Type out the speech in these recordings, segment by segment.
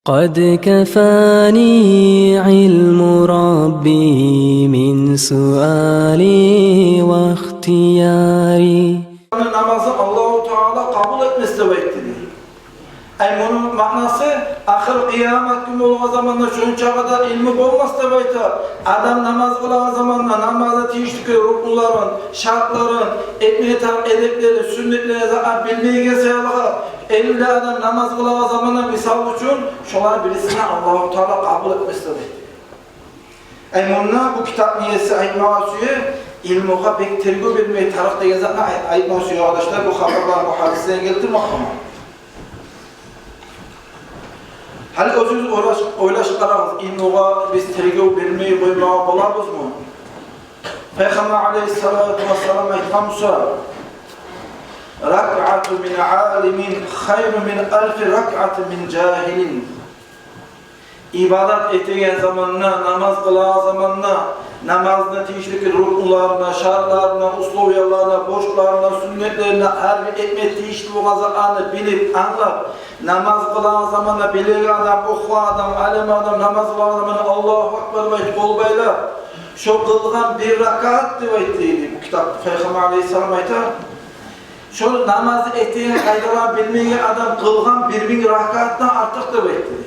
قد كفاني علم ربي من سؤالي واختياري. Namazı Allah-u Teala kabul etmesi de beklenir. Bunun manası ahir kıyamet günü olan zamanda şunca kadar ilmi olmaz da bayta. Adam namaz kılan zamanda namazda tiştiki rukunların, şartların, etmeye tarif edepleri, sünnetleri zaten bilmeye gelse elinde adam namaz kılan zamanda misal için şunlar birisine Allah-u Teala kabul etmesi de beklenir. Bununla bu kitap niyesi ayetmasuyu ilmuğa pek tergü bilmeyi tarafta yazan ayetmasuyu arkadaşlar bu haberler, bu hadisleri getirmek ama. Hali özünüz oylaşıqlarınız, ilmuğa biz tergü bilmeyi koymağa bolarız mı? Peygamber aleyhissalatu vesselam aytqansa rak'atu min alimin hayru min alfi rak'ati min cahilin. İbadat ettiğin zamanına, namaz kılan zamanına, namazda tişlik rukunlarına, şartlarına, usluviyalarına, boşlarına, sünnetlerine, her bir etmek tişlik vazıqanı bilip, anlap, namaz kılan zamanına bilir adam, oku adam, alim adam, namaz kılan zamanına Allahu Akbar ve kol baylar. Şu kılgan bir rakat diye bu kitap Peygamber Aleyhisselam aytar. Şu namazı ettiğin kaydalar bilmeyen adam kılgan bir rakattan artık da bekliyor.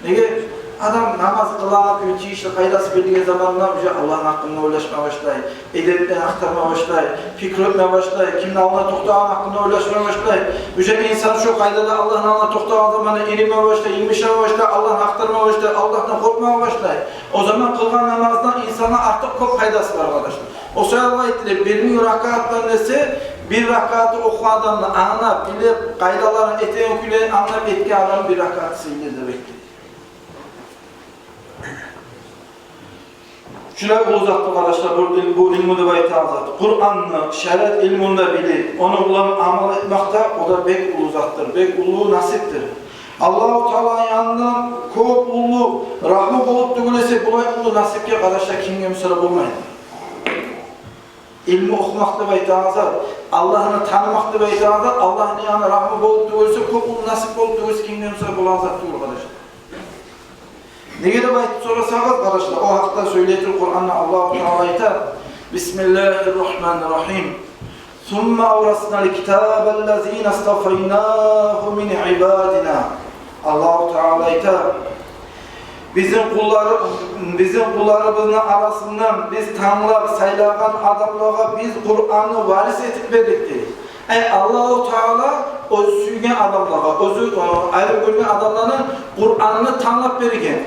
Nege adam namaz kılan gün işte kaydası bildiği zamanlar Allah'ın hakkında ulaşmaya başlayır, edepten aktarmaya başlayır, fikir etmeye başlayır, kimin Allah'ın toktağın hakkında ulaşmaya başlayır. İnsan şu kaydada Allah'ın Allah'ın toktağın zamanı erimeye başlayır, ilmişmeye başlayır, Allah'ın aktarmaya başlayır, Allah'tan korkmaya başlayır. O zaman kılgan namazdan insana artık çok faydası var arkadaşlar. O sayıda ettiler, bir rakatlar nesi? Bir rakatı oku adamla anlayıp, bilip, kaydaların eteğin küleğini anlayıp etki adam bir rakatı sildir de bekliyor. Şöyle uzattı arkadaşlar, bu ilmi de bayta azat. Kur'an'ı, şeriat ilminde bilip, onu ulan amal etmekte, o da bek uzattır, bek ulu nasiptir. Allah-u Teala yanından çok ulu, rahmet olup düğülesi, bulay ulu nasipki arkadaşlar kimge müsaade bulmayın. İlmi okumakta bayta azat, Allah'ını tanımakta bayta azat, Allah'ın yanına rahmet olup düğülesi, çok ulu nasip olup düğülesi kimge müsaade bulan azat diyor arkadaşlar. Neye de bayit sorasanız arkadaşlar, o hakta söyletir Kur'an'la Allah-u Teala ayet. Bismillahirrahmanirrahim. ثُمَّ أَوْرَثْنَا الْكِتَابَ الَّذ۪ينَ اسْتَفَيْنَاهُ مِنْ عِبَادِنَا. Allah-u Teala ayet. Bizim kullarımızın arasından biz tanrılar saylagan adamlara biz Kur'an'ı varis etip verdik. Allah-u Teala o suygen adamlara, özü ayrı görgen adamların Kur'an'ını tanlap verirken,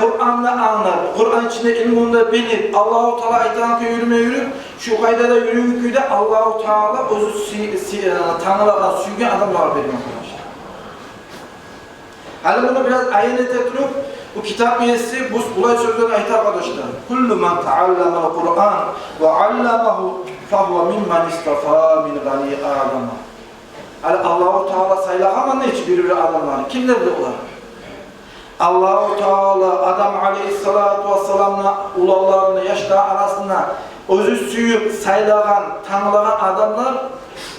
Kur'an'ı anlar, Kur'an içinde ilminde bilip, Allah-u Teala ayetlerine yürüp, şu kaydada yürüyüp de Allah-u Teala özü tanrılara, suygen adamlara veriyor arkadaşlar. Hadi bunu biraz ayet ettirip, bu kitap üyesi bu bulay sözlerine ait arkadaşlar. Kullu man ta'allama Kur'an ve 'allamahu فَهُوَ مِمَّنْ اِسْتَفَى مِنْ غَنِي آدَمَ. Allah-u Teala saylakamanda hiçbir adamlar. Kimlerdi onlar? Allah-u Teala Adam aleyhissalatu vesselam'la ulallarını yaşlar arasında özü suyup saylagan, tanılagan adamlar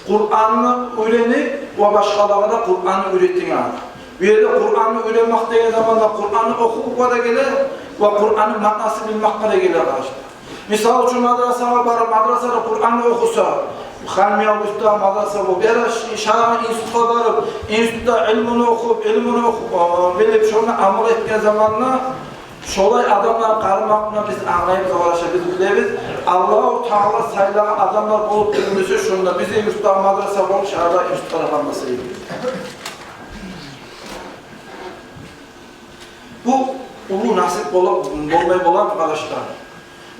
Kur'an'ı öğrenip ve başkalarına da Kur'an'ı öğrettiğin adam. Bir yerde Kur'an'ı öğrenmek dediği zamanda Kur'an'ı okuyup da gelir ve Kur'an'ın manasını bilmek da gelir arkadaşlar. Misal için madrasaya varıp, madrasada Kur'an'ı okusa, Halmiya Usta madrasa bu, bir şahane enstitüye varıp, enstitüde ilmini okup, bilip şunu amel ettiği zamanla, şolay adamlar karmakla biz anlayıp arkadaşlar, biz biliriz. Allah-u Teala sayılan adamlar olup durumdaysa şunda, bizi enstitüde madrasa olup, şahada enstitüde kalmasıydı. Bu ulu nasip olmayı olan arkadaşlar.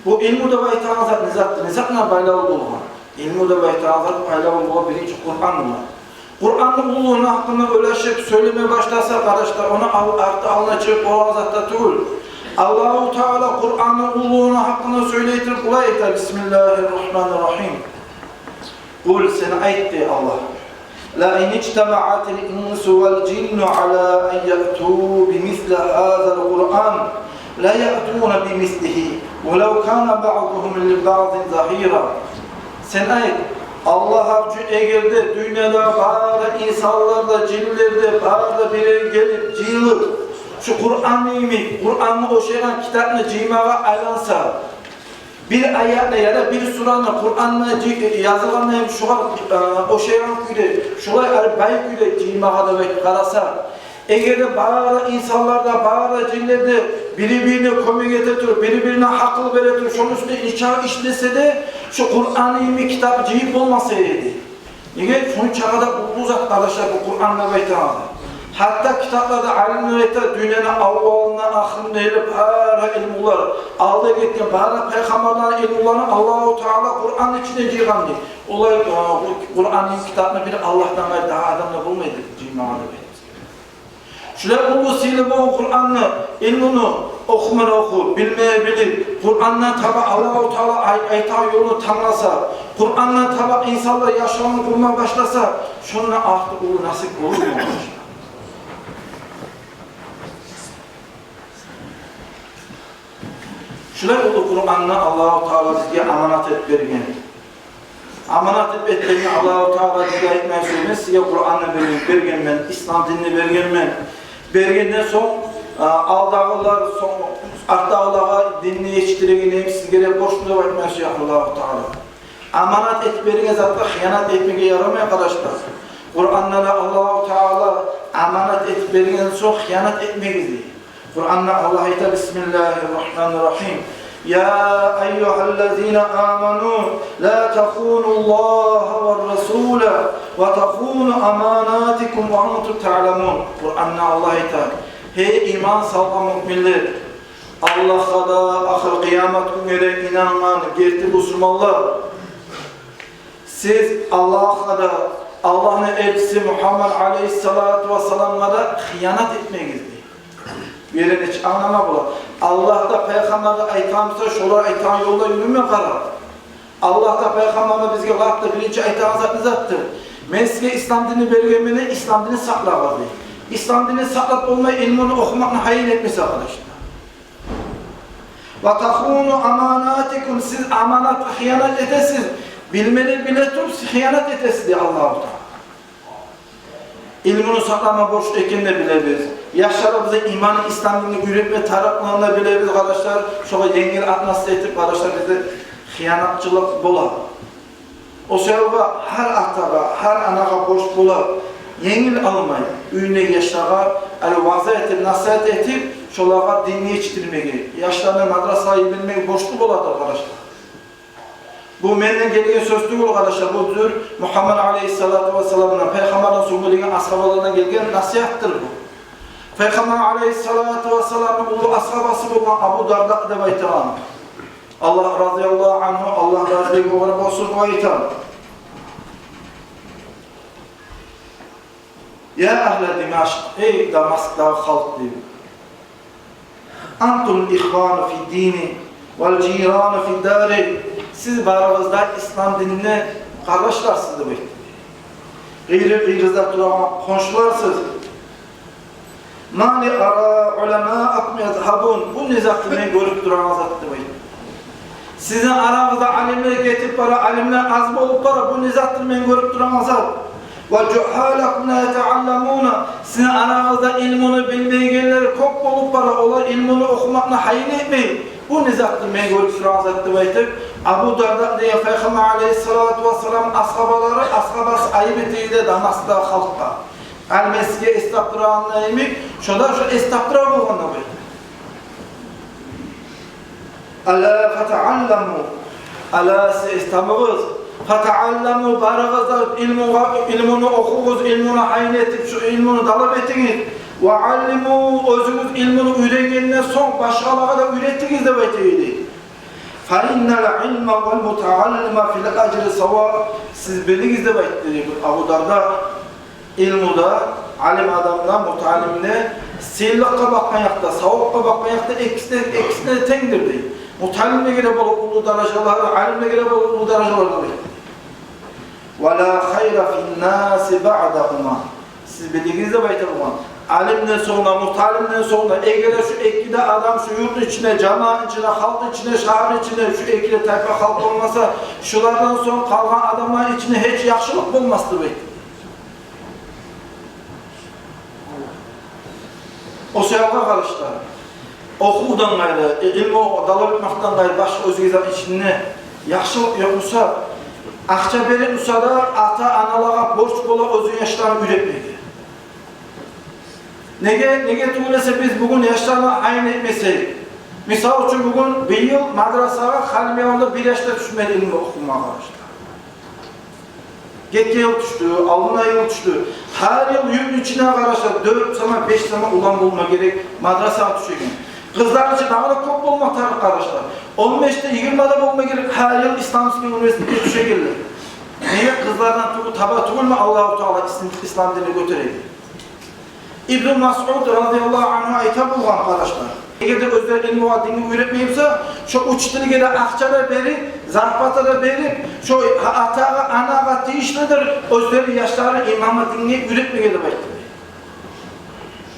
Bu ilmu da bayta azat nizattır. Nizatla baylalı olma. İlmu da bayta azat baylalı olma birinci Kur'an'la. Kur'an'ın uluğunu hakkında öleşip söylemeye başlarsa arkadaşlar onu artı alınacak o azatta değil. Allah-u Teala Kur'an'ın uluğunu hakkında söyleyitir kula yeter. Bismillahirrahmanirrahim. Kul sen ayette Allah. La in ictema'atil insu vel cinnu ala en ye'tu bimisle hâzel Kur'an. La ya'tuna bimislihi وَلَوْ كَانَ بَعْضُهُمْ لِبَعْضٍ زَهِيرًا. Sen ayet, Allah'a eğer de dünyada bazı insanlarda, cinlerde bazı biri gelip cihılıp şu Kur'an'ı oşayan kitabını cimaya aylansa, bir ayetle ya da bir suranı Kur'an'la yazılanlayım şular oşayan güyle, şular bayık güyle cimaya da karasa, eğer bazı insanlarda, bazı cinlerde birbirine komik edetir, birbirine haklı veretir, şunun üstüne inşa işlese de şu Kur'an-ı kitabı cihip olmasaydı. Eğer şunun çağda uzak arkadaşlar bu Kur'an'la beytanı. Hatta kitaplarda alimler ayetler dünyanın avvalına, ahirine elip para ilmular, aldı gitken para peygamberlerin ilmularını Allah-u Teala Kur'an'ın içine ciğandı. Olay Kur'an'ın kitabını bir Allah'tan gayrı daha adamla bulmaydı cimağını benim. Şöyle bu silip o Kur'an'ı, ilmini okumana oku, bilmeye bilir. Kur'an'dan tabi Allah-u Teala aytan yolunu tanrasa, Kur'an'dan tabi insanlar yaşamını kurmaya başlasa, şununla artık o nasip olur mu? Şöyle oldu Kur'an'la Allah-u Teala bize amanat et vergen. Amanat et vergen Allah-u Teala bize etmeye söylemez. Size Kur'an'ı vergen ben, İslam dinini vergen ben. Vergenden son aldağılar, son arttağılara dinini yetiştiregeneyim. Sizlere borçlu etmeye söylemez Allah-u Teala. Amanat et vergen zaten hıyanat etmeye yaramıyor arkadaşlar. Kur'an'la Allah-u Teala amanat et vergen son hıyanat etmeyiz. Kur'an'la Allah ita Bismillahirrahmanirrahim. Ya eyyühellezine amanu la tehûnullaha ve rasûle ve tehûnu amanatikum ve antum ta'lemun. Kur'an'la Allah ita. Hey iman salgan müminler. Allah'a da ahir kıyamet gününe inanan gerti Müslümanlar. Siz Allah'a da Allah'ın elçisi Muhammed Aleyhisselatü Vesselam'a da hıyanat etmeyiz. Verin hiç anlama bula. Allah da Peygamber'e aytamsa şolar aytan yolda yürüme karar. Allah da Peygamber'e bizge vaktı birinci aytan zattı. Men sizge İslam dini belgemene İslam dini saklağı. İslam dini saklat olmayı ilmini okumakla hayal etmesi arkadaşlar. Ve tahunu amanatikum siz amanat hıyanat etesiz. Bilmeli bile tut hıyanat etesiz diye Allah-u Teala. İlmini saklama borçlu ekenle bilebiliriz. Yaşlarımıza imanı, İslam'ını üretme taraflarında bilebiliriz arkadaşlar. Şöyle yengil atması etip arkadaşlar bize hıyanatçılık bola. O sebeple her ahtaba, her anağa borç bola. Yengil almayı, ünlü yaşlara vaziyeti, nasihat etip şolağa dinini yetiştirmeyi, yaşlarına madrasayı bilmeyi borçlu boladı arkadaşlar. Bu menden gelen söz değil arkadaşlar. Bu tür Muhammed Aleyhisselatü Vesselam'dan, Peygamber'den sunduğu ashabalarından gelen nasihattır bu. Peygamber Aleyhisselatü Vesselam'ın oğlu ashabası olan Abu Darda da baytıran. Allah radıyallahu anhu, Allah razı olsun baytıran. Ya ehle Dimaşk, ey Damask'ta halk diyor. Antum ihvanu fi dini vel ciranu fi dari. Siz baranızda İslam dinine kardeşlarsınız demek. Gıyrı duran komşularsınız. Mali ara ulema akm yazhabun. Bu nizatını görüp duran azat demek. Sizin aranızda alimler getirip para, alimler az olup para, bu nizatını görüp duran azat. Ve cuhalakum la teallamuna. Sizin aranızda ilmini bilmeye gelenleri çok olup para, onlar ilmini okumakla hayal etmeyin. Bu nizatını görüp duran azat demek. Abu Darda diye Peygamber Aleyhisselatü Vesselam ashabası ayıp ettiğinde Damas'ta halkta. El-Mesih'e estağfurullah neymi? Şurada şu estağfurullah bu anlamı. Ala feta'allamu. Ala size istamığız. Feta'allamu barağızda ilmini okuyuz, ilmini ayin etip şu ilmini talep ettiniz. Ve allimu özünüz ilmini öğrengenine son başkalarına da ürettiniz de beteydi. فَاِنَّ الْعِلْمَ وَالْمُتَعَلِّمَ فِي الْاَجْرِ سَوَى. Siz bildiğiniz de bekliyor. Abu Darda ilmuda, alim adamla, mutalimle seyirlikka bakmayakta, savukka bakmayakta ikisine tendir değil. Mutalimle göre bolup ulu darajalar, alimle göre bolup ulu darajalar değil. وَلَا خَيْرَ فِي النَّاسِ بَعْدَهُمَا. Siz bildiğiniz de bekliyor. Alimden sonra, mutalimden sonra, eğer şu ekide adam şu yurt içine, cemaat içine, halk içine, şehir içine, şu ekide tayfa halk olmasa, şulardan sonra kalan adamlar içine hiç yaxşılık olmazdı. O sevga karışlar. Okudan gayrı, ilmi dalap etmekten gayrı başka özgüzar içinde yaxşılık yoksa, akça verip olsa da ata analara borç bola özün yaşlarını üretmedi. Nege tuğulese biz bugün yaşlarını aynı etmeseydik. Misal için bugün bir yıl madrasaya halmiyonda bir yaşta düşmeli ilmi okumaya karıştı. Geçen yıl düştü, alına yıl düştü. Her yıl yük içine karıştı. 4 zaman 5 zaman ulan bulma gerek madrasaya düşeceğim. Kızlar için daha da çok olmak tarih karıştı. 15'te 20'de bulma gerek her yıl İslam Üniversitesi'ne düşecekler. Niye kızlardan taba tuğulma Allah-u Teala İslam dinini götüreydi. İbn-i Mas'ud radıyallahu anh'a hitap olan arkadaşlar. Eğer de özler ilmi ve dini öğretmeyipse, şu uçtunu gene akçada verip, zarfatada verip, şu atağa, anağa deyişlidir, özleri yaşları imama dini öğretmeye de bekliyor.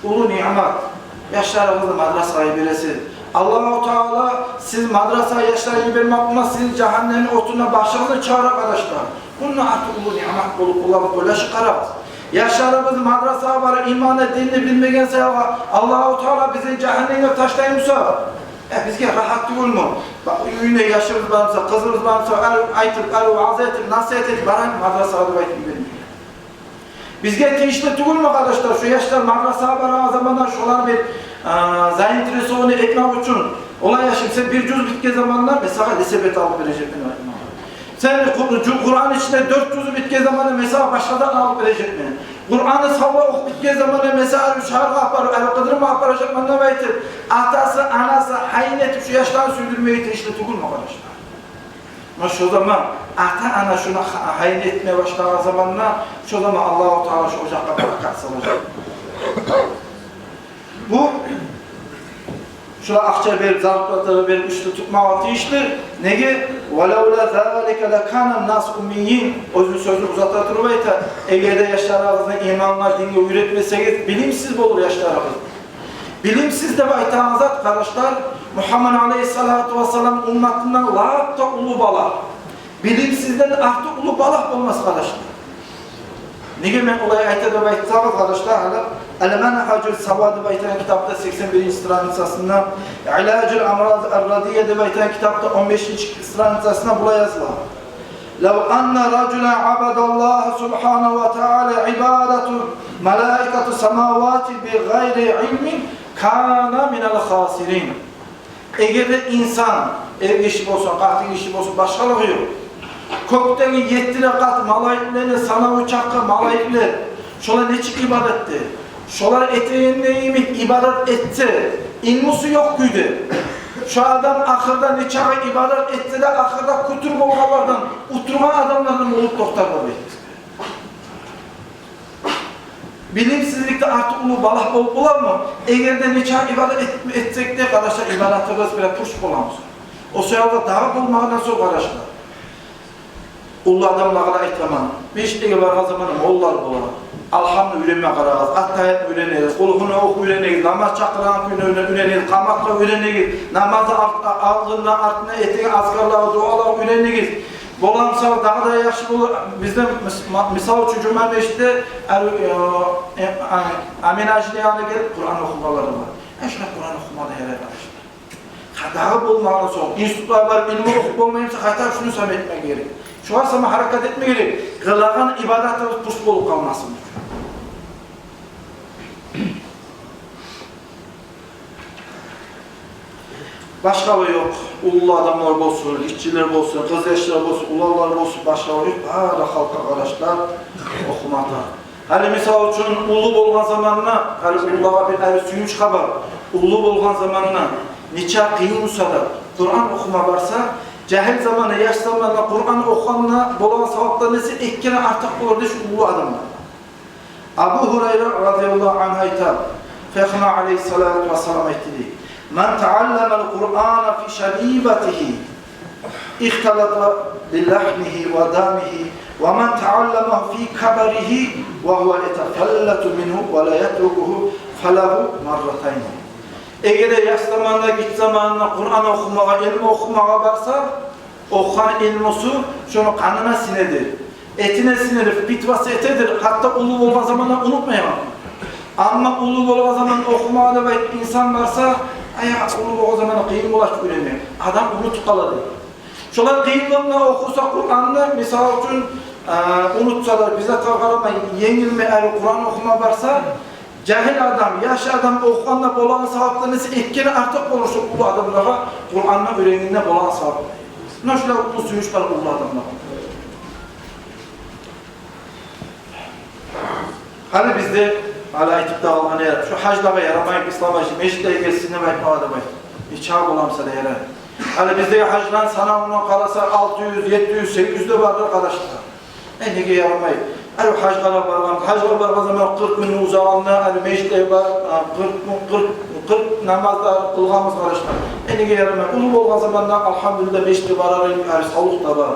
Ulu nimet, yaşlarımızı madrasaya veresin. Allah-u Teala siz madrasaya yaşları vermek buna siz cehennemin otuna başınızı çağır arkadaşlar. Bunun artık ulu nimet olup kullanıp böyle çıkarız. Yaşlarımız madrasaya var, imanı, dinini bilmegense Allah-u Teala bizi cehenneme taşlayımsa, bizge rahat değil mi? Yine yaşımız varsa, kızımız varsa, aytıp, vaaz etip, nasihat etip, bana madrasaya da baytım bilmiyor. Bizge teyişli değil mi arkadaşlar? Şu yaşlar madrasaya var zamanlar şular bir zainteresonu etmek için olay yaşayıp sen bir cüz bitke zamanlar mesela lisebet alıp verecek mi? Sen Kur'an içinde 400'ü bitke zamanı mesela başkadan alıp verecek mi? Kur'an'ı sabah ok bitke zamanı mesela şarkı aparı, el-Kıdır'ı mı aparacak mı ne baytır? Atası, anası hayin etip şu yaştan sürdürmeyi teşhir tukul mu arkadaşlar? Ama şu zaman ata ana şunu hayin etmeye başlayan zamanla şu zaman Allah-u Teala şu ocakla bırakat salacak. Bu şuna akça verip, zarflatları verip, üstü tutma vakti iştir. Nege? وَلَوْ لَا ذَٰلِكَ لَكَانَ النَّاسُ اُمِّيِّينَ O sözü uzatır bayta. Ege'de yaşlarımızın imanlar, dini üretmeseniz bilimsiz olur yaşlarımız. Bilimsiz de bayta azat arkadaşlar. Muhammed Aleyhisselatü Vesselam ümmetinden lağıp da ulu balak. Bilimsizden artık ulu balak olmaz arkadaşlar. Nege men olayı ayette bayta arkadaşlar. El-Menhacül Savadı baytan kitapta 81. sıranısasında İlacül Amraz Er-Radiye baytan kitapta 15. sıranısasında bula yazılar. لَوْ أَنَّ رَجُلًا عَبَدَ اللّٰهِ سُبْحَانَهُ وَتَعَالَى عِبَادَةُ مَلَائِكَةُ سَمَاوَاتِ بِغَيْرِ عِلْمٍ كَانَ مِنَ الْخَاسِرِينَ Eğer de insan, ev işi olsun, kahve işi olsun, başkalığı yok. Kökten 7 kat malaiklerini, sana uçakka malaikler, şola ne çık ibadetti? Şolar eteğinde ibadet etti. İlmusu yok güydü. Şu adam ahırda neçağa ibadet etti de ahırda kutur bolgalardan, uturma adamlardan olup doktorlar etti. Bilimsizlikte artık ulu balak bolup olar mı? Eğer de neçağa ibadet etsek de arkadaşlar ibadetimiz bile puş bolamız. O sırada daha bulmağından sonra arkadaşlar. Ulu adamlarla aytlaman. Beşliğe var zamanı mollar bolar. Alhamdülillah üreme kararız, attayet üreniyiz, kulhunu oku üreniyiz, namaz çakıran günü üreniyiz, kamakla üreniyiz, namazı ağzına, artına, etine, askarlığa, dualığa üreniyiz. Bolamsal daha da yaxşı olur. Bizde misal için Cuma meşte Amin-Ajliyan'a gelip Kur'an okumaları var. Eşne Kur'an okumada yer arkadaşlar. Hatağı bulmağına sonra, institutlar var, ilmi okup olmayınca hata şunu sam etmek gerek. Şu an sana hareket etmek gerek. Kılağın ibadetimiz puş bolup kalmasın. Başka yok. Ulu adamlar olsun, işçiler olsun, kız yaşlar olsun, ulalar olsun, başka yok. Hala halka arkadaşlar okumada. Hani misal için ulu bolgan zamanına, hani uluğa bir evi suyun çıkabar, ulu bolgan zamanına, niçe kıyın olsa da, Kur'an okuma varsa, cahil zamanı, yaş zamanına, Kur'an okuyanına bolan savaplar nesi ekkene artık olurdu şu ulu adamlar. Abu Hureyre radıyallahu anh'a hitap, Fehma aleyhissalatu vesselam etti. Men teallemel Kur'an fi şebibetihi ihtalata billahmihi ve damihi ve men teallemehu fi kabarihi ve huve etefellatu minhu ve la yetrukuhu felahu marratayn. Eğer de yaş zamanında, git zamanında Kur'an okumaya, ilmi okumaya varsa okuyan ilmusu şunu kanına sinedir. Etine sinirif, bitvası etedir. Hatta ulu olma zamanında unutmayalım. Ama ulu bolğan zaman okumalı ve insan varsa, ulu bolğan zaman kıyın bolaş göremiyor. Adam unut kaladı. Şolar kıyınlığına okusa Kur'an'da, misal için unutsalar, bize karamay, yenilme eğer Kur'an okuma varsa, cahil adam, yaş adam okuğanla bolağan savaplarını ekkeni artık olursa ulu adamlara Kur'an'la öğreninde bolağan savapları. Buna şöyle ulu suyuş var ulu adamlara. Hani bizde hala itip dağılmanı yarar. Şu hacdağa yaramayıp İslam'a meclitlere gelsin demek bu adamı. Bir çağ bulamsa da yarar. Hani bizde hacdan sanamına kalasa 600, 700, 800 de vardır arkadaşlar. Nege yaramayıp. Hani hacdara vargan zaman 40 gün uzağında, hani meclitlere var, 40 namazda kılgamız arkadaşlar. Nege yaramayıp. Ulu bolğan zamanda elhamdülillah meclitlere vararım, sağlık da var.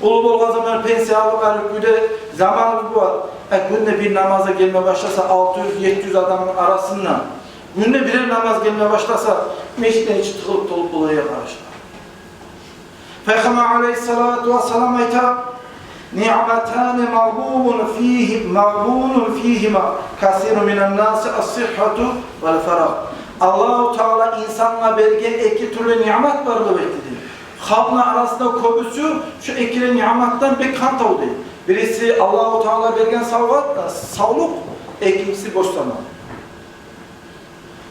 Ulu bolğan zaman pensiyalı var, güde zamanı var. Günde bir namaza gelmeye başlasa 600-700 adamın arasından günde birer namaz gelmeye başlasa meşriden içi tıkılıp dolup dolayı arkadaşlar. Peygamber aleyhissalatu vesselam ayta ni'matane mağbunun fihima kasiru minen nasi as-sihhatu vel ferah. Allah-u Teala insanla bergen iki türlü nimet var da bekledi. Halkla arasında köbüsü şu iki nimettan bir kant oldu. Birisi Allah-u Teala bergen sağlık, ikincisi boş zaman.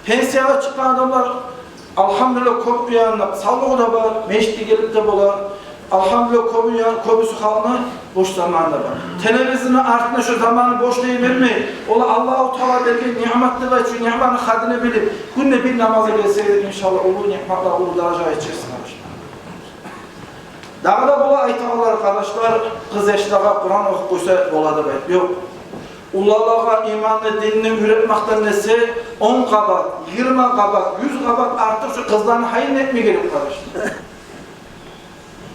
Pensiyaga çıkan adamlar elhamdülillah köp uyanlar, sağlığı da var, meşti gelip de bolar. Elhamdülillah köbüsü halkına boş zamanı da var. Televizyonun artına şu zamanı boş deyivermeyin. Ola Allah-u Teala bergen nimetli var, şu nimetin kadını bilip günde bir namaza gelseydik inşallah ulu nimetler, ulu dereceye geçersin. Dağda bola aytağlar arkadaşlar, kız yaşlığa Kur'an okup koysa boladı bayt. Yok. Ullalağa imanlı dinini üretmekten nesi 10 kabat, 20 kabat, 100 kabat artık şu kızlarını hayın etmeye gerek arkadaşlar.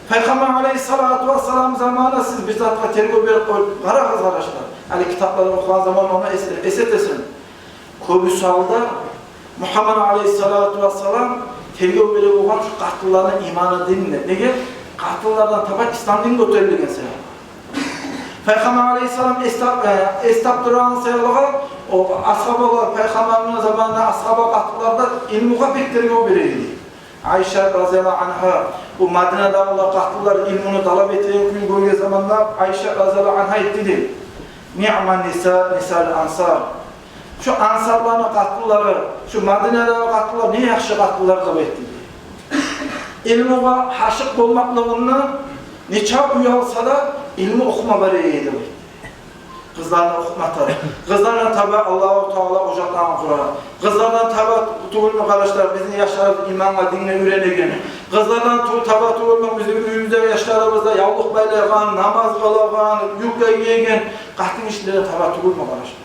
Peygamber aleyhissalatu vesselam zamanında siz bizzat tergü verip kara kız arkadaşlar. Hani kitapları okuyan zaman ona esetesin. Köbüsü aldı. Muhammed aleyhissalatu vesselam tergü verip okuyan şu katıllarının imanı dinine. Ne gel? Katıllardan tabi İslam dinini götürülgen selam. Peygamber aleyhisselam estaptıran sayılığa o ashabalar, Peygamber'in zamanında ashaba katıllarda ilmi kapekleri o biriydi. Ayşe radıyallahu anha bu Medine'de Allah katıllar ilmini talep ettiği gün böyle zamanda Ayşe radıyallahu anha etti. Ni'man nisa'l ansar. Şu ansarların katılları, şu Medine'de katıllar ne yaxşı katıllar da etti. İlmiga haşık olmaklığından neçe uyalsa da ilmi okuma bariyeydi. Kızlarına okumatar. Kızlarına tabi Allah-u Teala ocaklarını kurar. Kızlardan tabi tuğulma kardeşler bizim yaşlarımız imanla dinle öğrenirken. Kızlardan tabi tuğulma bizim üyümüzde yaşlarımızda yavluk baylayan, namaz kılayan, yükle yiyken kahtın işlere tabi tuğulma kardeşler.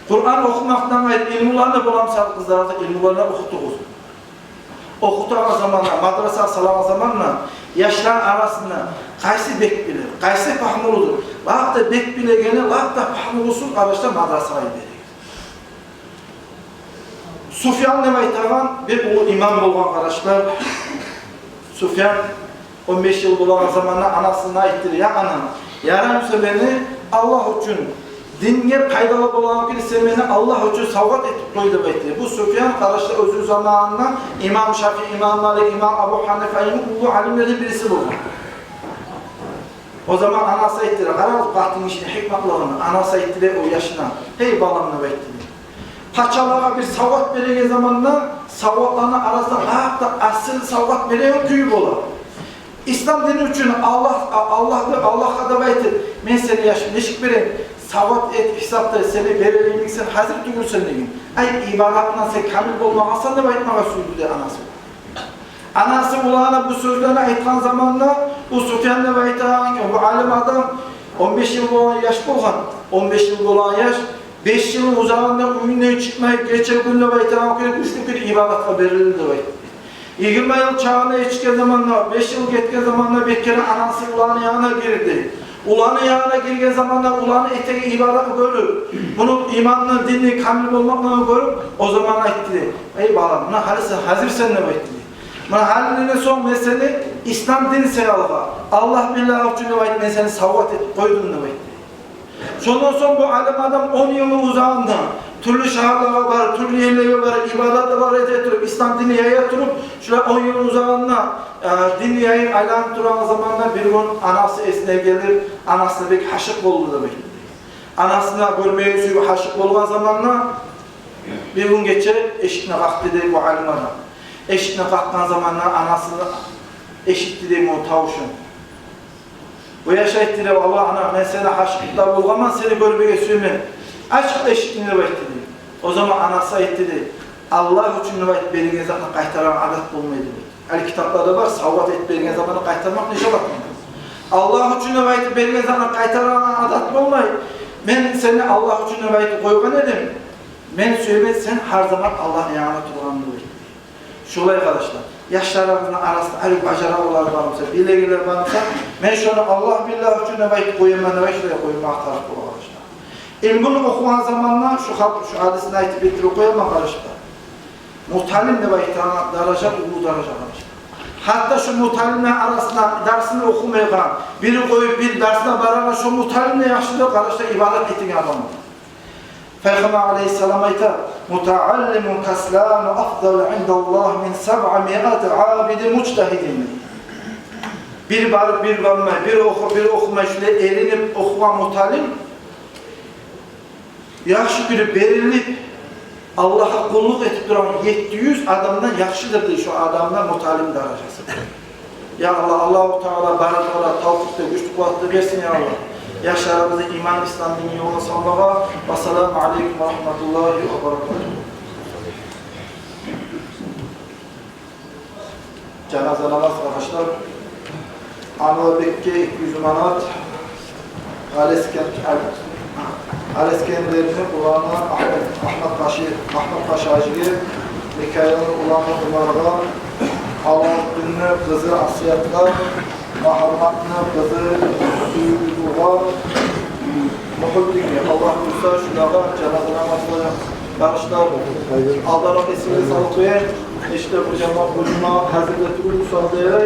Kur'an okumaktan ait ilmularını bulamsak kızlarına ilmularını okutuğuz. Okutan zamanla, madrasa salama zamanla yaşlar arasında kaysi bek bilir, kaysi pahmuludur. Lak da bek bilegeni, lak da pahmulusun kardeşler madrasaya verir. Sufyan demeйтаған bir o imam olgan kardeşler. Sufyan 15 yıl olan zamanla anasına aittir. Ya anam, yaramsa beni Allah için dinge paydalı olan birisi beni Allah için savgat etip koydu beyti. Bu Sufyan kardeşler özü zamanında İmam Şafii, İmam Malik, İmam Abu Hanife'nin ulu alimleri birisi buldu. O zaman anası ettiler. Karanlık baktığın işine hikmetlığını anası ettiler o yaşına. Hey balamına beyti. Paçalara bir savgat vereceği zamanla savgatlarının arasında hayatta asıl savgat veriyor küyüp olur. İslam dini için Allah kadar beyti. Ben seni yaşım neşik vereyim. Savgat et, hesapta seni verelim, sen hazır duyursan degin. Ay ibadatından sen kamil olmağasan da baytmağa sürdü de anası. Anası ulağına bu sözlerini aytkan zamanla bu Sufyan'la baytağın, bu alim adam 15 yıl olan yaş bolğan, 15 yıl olan yaş, 5 yılın uzağında uyundan çıkmayıp geçen günle baytağın köyüp 3 gün ibadatla verildi de baytağın. 20 yıl çağına yetişken zamanla, 5 yıl geçken zamanla bir kere anası ulağın yanına girdi. Ulanın yanına girgen zamanlar ulanın eteki ibadatı görüp, bunun imanını, dinini, kamil olmakla görüp, o zaman aytti. Ey balam, buna hazır sen ne aytti? Buna haline son mesele İslam dini seyalığa. Allah billahi için ne aytti, ben seni savvat et, koydum ne aytti. Sondan son bu alim adam 10 yılın uzağında, türlü şahırlara var, türlü yerlere var, ibadatla var ettirip, İslam dini yayatırıp, şöyle 10 yıl uzağında din yayın aylanıp duran zamanlar bir gün anası esine gelir, anasına bir haşık oldu demek. Anasına görmeye suyu haşık olan zamanlar bir gün geçe eşitine kalktı dedi bu alim adam. Eşitine kalktan zamanlar anasını eşitti dedi o tavuşun. Bu yaşa ettiler, Allah ana ben sana haşıklıkla bulgamam, seni görmeye suyumen. Aşk eşitliğine var dedi. O zaman anası etti dedi. Allah için ne var belirgen zamanı kaytaran adet bulmayı dedi. Ali kitaplarda var, savvat et belirgen zamanı kaytarmak ne şey bakmıyor. Allah için ne var belirgen zamanı kaytaran adet bulmayı. Ben seni Allah için ne var koygan edim. Ben söyleyeyim sen her zaman Allah'ın yanına turganını bil. Şolay arkadaşlar. Yaşlarımızın arasında her bacaralılar varmışsa, bilgiler varmışsa, ben şunu Allah billah için ne var koyayım, ben ne var şuraya koyayım, aktarıp bu arkadaşlar. İlmini okuyan zamanla şu hadisine ait bitirip koyamam arkadaşlar. Mutalim ne var daraja, ulu daraja arkadaşlar. Hatta şu mutalimle arasında dersini okumayan, biri koyup bir dersine beraber şu mutalimle yaşlı arkadaşlar ibadet ettiğin adamı. Peygamber aleyhisselam ayta mutaallimun kaslanu afdalu indallah min 700 abidi muçtehidin. Bir barıp bir varma, bir okuma şöyle erinip okuyan mutalim yaxşı bir berilip Allah'a kulluk etip duran 700 adamdan yaxşıdır diye şu adamlar mutalim derecesi. Ya Allah, Allah-u Teala barakalar, tavfikte, güçlü kuvvetli versin ya Allah. Yaşlarımızı iman, İslam dini yoluna sallallahu ve selamu aleyküm ve rahmetullahi ve berekatuhu. Cenaze namaz arkadaşlar. Anadolu Bekke 200 manat. Aleskenlerini kulağına Ahmet Paşa Hacı'yı, Mikail'in kulağına Umar'da, Allah'ın kızı Asiyat'la, Maharmat'ın kızı Duygu'da, Muhuddin'i, Allah'ın Musa şunlara cenaze namazları yarışlar, Allah'ın esiri salıkıya, işte bu cemaat, bu cuma, Hazreti Ulu Sağlı'ya,